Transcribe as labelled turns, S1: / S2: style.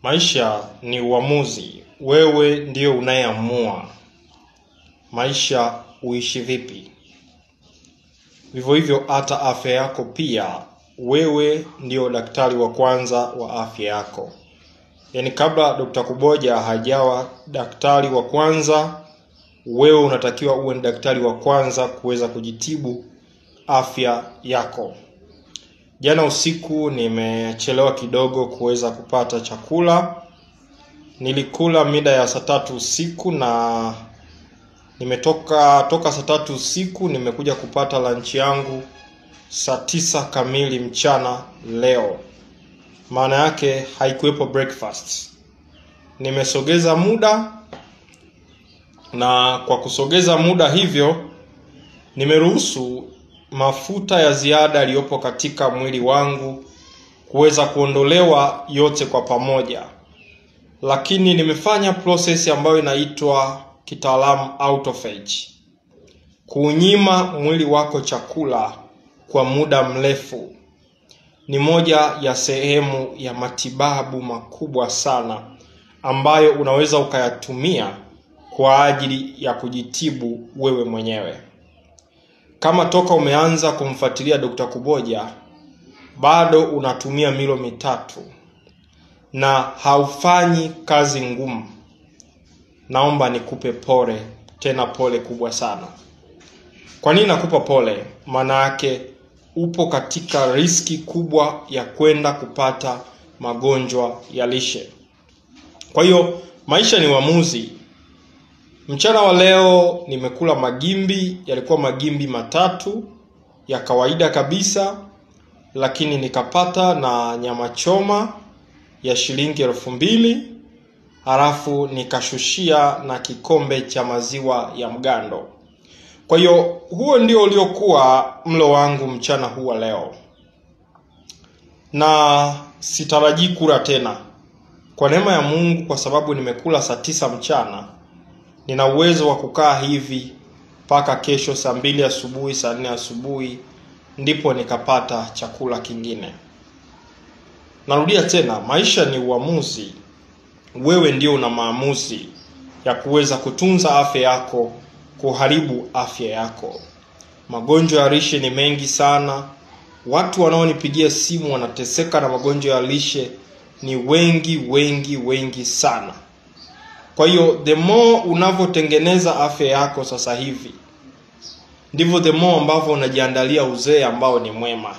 S1: Maisha ni uamuzi. Wewe ndio unayeamua maisha uishi vipi. Vivyo hivyo hata afya yako pia, wewe ndio daktari wa kwanza wa afya yako. Yaani kabla Dr. Kuboja hajawa daktari wa kwanza, wewe unatakiwa uwe daktari wa kwanza kuweza kujitibu afya yako. Jana usiku nimechelewa kidogo kuweza kupata chakula. Nilikula mida ya saa 3 usiku na nimetoka saa 3 usiku nimekuja kupata lunch yangu saa 9 kamili mchana leo. Maana yake haikuwepo breakfast. Nimesogeza muda, na kwa kusogeza muda hivyo nimeruhusu mafuta ya ziada yaliyopo katika mwili wangu kuweza kuondolewa yote kwa pamoja. Lakini nimefanya process ambayo inaitwa kitaalamu autophagy. Kuunyima mwili wako chakula kwa muda mrefu ni moja ya sehemu ya matibabu makubwa sana ambayo unaweza ukayatumia kwa ajili ya kujitibu wewe mwenyewe. Kama toka umeanza kumfuatilia Dr. Kuboja bado unatumia milo 3 na haufanyi kazi ngumu, naomba nikupe pole, tena pole kubwa sana. Kwa nini nakupa pole? Maana yake upo katika riski kubwa ya kwenda kupata magonjwa ya lishe. Kwa hiyo maisha ni uamuzi. Mchana wa leo nimekula magimbi, yalikuwa magimbi 3 ya kawaida kabisa, lakini nikapata na nyama choma ya shilingi 2,000, halafu nikashushia na kikombe cha maziwa ya mgando. Kwa hiyo huo ndio uliokuwa mlo wangu mchana huu wa leo. Na sitarajii kula tena. Kwa neema ya Mungu, kwa sababu nimekula saa 9 mchana, nina uwezo wa kukaa hivi mpaka kesho saa 2 asubuhi, saa 4 asubuhi ndipo nikapata chakula kingine. Narudia tena, maisha ni uamuzi. Wewe ndio una maamuzi ya kuweza kutunza afya yako, kuharibu afya yako. Magonjwa ya lishe ni mengi sana. Watu wanaonipigia simu wanateseka na magonjwa ya lishe ni wengi sana. Kwa hiyo the more unavyotengeneza afya yako sasa hivi, ndivyo the more ambavyo unajiandalia uzee ambao ni mwema.